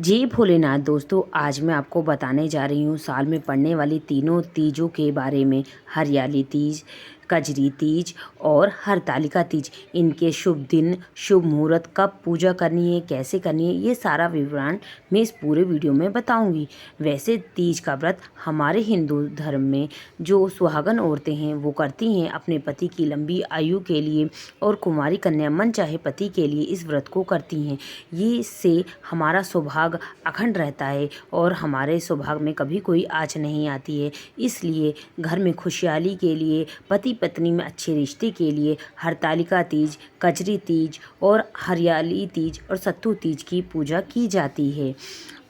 जय भोलेनाथ दोस्तों, आज मैं आपको बताने जा रही हूँ साल में पड़ने वाली तीनों तीजों के बारे में। हरियाली तीज, कजरी तीज और हरतालिका तीज। इनके शुभ दिन, शुभ मुहूर्त, कब पूजा करनी है, कैसे करनी है, ये सारा विवरण मैं इस पूरे वीडियो में बताऊंगी। वैसे तीज का व्रत हमारे हिंदू धर्म में जो सुहागन औरतें हैं वो करती हैं अपने पति की लंबी आयु के लिए, और कुंवारी कन्या मन चाहे पति के लिए इस व्रत को करती हैं। ये इससे हमारा सौभाग्य अखंड रहता है और हमारे सौभाग्य में कभी कोई आँच नहीं आती है। इसलिए घर में खुशहाली के लिए, पति पत्नी में अच्छे रिश्ते के लिए हरतालिका तीज, कजरी तीज और हरियाली तीज और सत्तू तीज की पूजा की जाती है।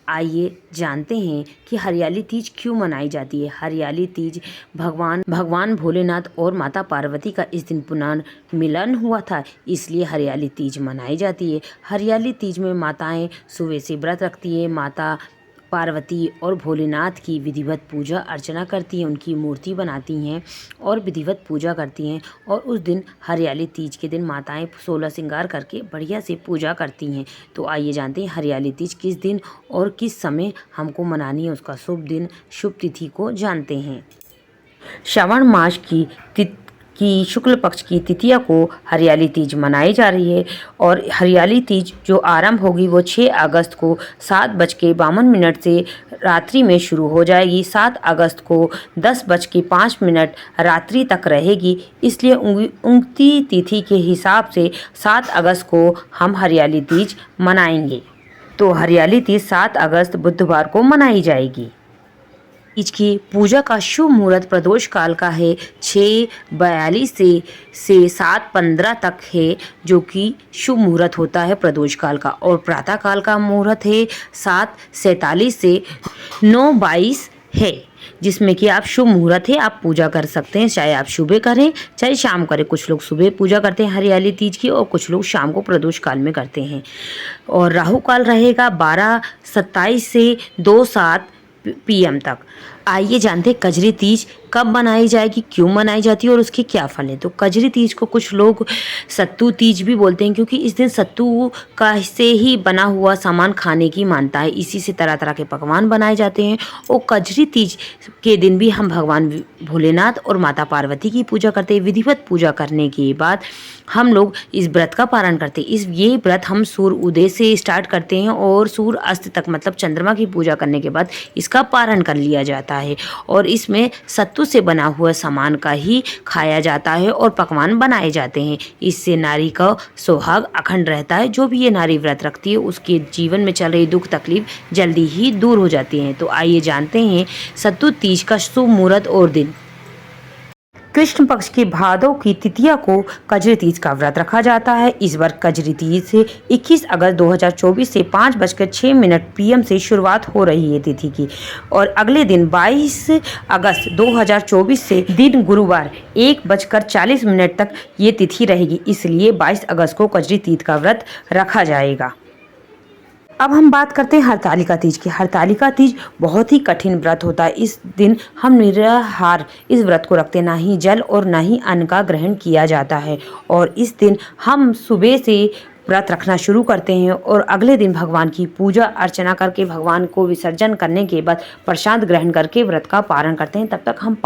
आइए जानते हैं कि हरियाली तीज क्यों मनाई जाती है। हरियाली तीज भगवान भोलेनाथ और माता पार्वती का इस दिन पुनर्मिलन हुआ था, इसलिए हरियाली तीज मनाई जाती है। हरियाली तीज में माताएं सुबह से व्रत रखती है, माता पार्वती और भोलेनाथ की विधिवत पूजा अर्चना करती हैं, उनकी मूर्ति बनाती हैं और विधिवत पूजा करती हैं। और उस दिन हरियाली तीज के दिन माताएं 16 श्रृंगार करके बढ़िया से पूजा करती हैं। तो आइए जानते हैं हरियाली तीज किस दिन और किस समय हमको मनानी है, उसका शुभ दिन, शुभ तिथि को जानते हैं। श्रावण मास की शुक्ल पक्ष की तृतीया को हरियाली तीज मनाई जा रही है और हरियाली तीज जो आरंभ होगी वो 6 अगस्त को 7:52 से रात्रि में शुरू हो जाएगी। 7 अगस्त को 10:05 रात्रि तक रहेगी। इसलिए उगती तिथि के हिसाब से 7 अगस्त को हम हरियाली तीज मनाएंगे। तो हरियाली तीज 7 अगस्त बुधवार को मनाई जाएगी। तीज की पूजा का शुभ मुहूर्त प्रदोष काल का है, 6:42 से 7:15 तक है, जो कि शुभ मुहूर्त होता है प्रदोष काल का। और प्रातः काल का मुहूर्त है 7:47 से 9:22 है, जिसमें कि आप शुभ मुहूर्त है, आप पूजा कर सकते हैं। चाहे आप सुबह करें चाहे शाम करें। कुछ लोग सुबह पूजा करते हैं हरियाली तीज की और कुछ लोग शाम को प्रदोष काल में करते हैं। और राहु काल रहेगा 12:27 से 2:07 PM तक। आइए जानते हैं कजरी तीज कब मनाई जाएगी, क्यों मनाई जाती है और उसके क्या फल हैं। तो कजरी तीज को कुछ लोग सत्तू तीज भी बोलते हैं, क्योंकि इस दिन सत्तू का से ही बना हुआ सामान खाने की मानता है। इसी से तरह तरह के पकवान बनाए जाते हैं। और कजरी तीज के दिन भी हम भगवान भोलेनाथ और माता पार्वती की पूजा करते हैं। विधिवत पूजा करने के बाद हम लोग इस व्रत का पारण करते हैं। ये व्रत हम सूर्य उदय से स्टार्ट करते हैं और सूर्य अस्त तक, मतलब चंद्रमा की पूजा करने के बाद इसका पारण कर लिया जाता है। और इसमें सत्तू से बना हुआ सामान का ही खाया जाता है और पकवान बनाए जाते हैं। इससे नारी का सुहाग अखंड रहता है। जो भी ये नारी व्रत रखती है उसके जीवन में चल रही दुख तकलीफ जल्दी ही दूर हो जाती हैं। तो आइए जानते हैं सत्तू तीज का शुभ मुहूर्त और दिन। कृष्ण पक्ष के भादव की तृतीया को कजरी तीज का व्रत रखा जाता है। इस बार कजरी तीज से 21 अगस्त 2024 से 5:06 PM से शुरुआत हो रही है तिथि की, और अगले दिन 22 अगस्त 2024 से दिन गुरुवार 1:40 तक ये तिथि रहेगी। इसलिए 22 अगस्त को कजरी तीज का व्रत रखा जाएगा। अब हम बात करते हैं हरतालिका तीज की। हरतालिका तीज बहुत ही कठिन व्रत होता है। इस दिन हम निराहार इस व्रत को रखते, ना ही जल और ना ही अन्न का ग्रहण किया जाता है। और इस दिन हम सुबह से व्रत रखना शुरू करते हैं और अगले दिन भगवान की पूजा अर्चना करके भगवान को विसर्जन करने के बाद प्रसाद ग्रहण करके व्रत का पारण करते हैं। तब तक हम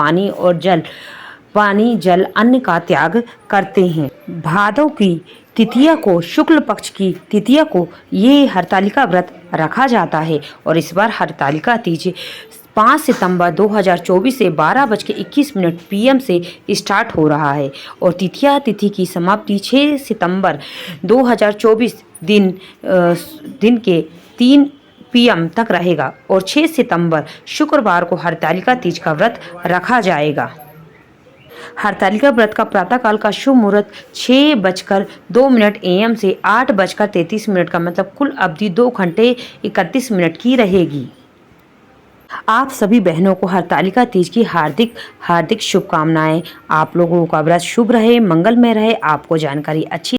पानी जल अन्न का त्याग करते हैं। भादव की तृतीया को, शुक्ल पक्ष की तृतीया को ये हरतालिका व्रत रखा जाता है। और इस बार हरतालिका तीज 5 सितंबर 2024 से 12:21 PM से स्टार्ट हो रहा है और तृतीया तिथि की समाप्ति 6 सितंबर 2024 दिन के 3 PM तक रहेगा। और 6 सितंबर शुक्रवार को हरतालिका तीज का व्रत रखा जाएगा। हरतालिका व्रत का प्रातःकाल का शुभ मुहूर्त 6:02 AM से 8:33 का, मतलब कुल अवधि 2 घंटे 31 मिनट की रहेगी। आप सभी बहनों को हरतालिका तीज की हार्दिक हार्दिक शुभकामनाएं। आप लोगों का व्रत शुभ रहे, मंगलमय रहे। आपको जानकारी अच्छी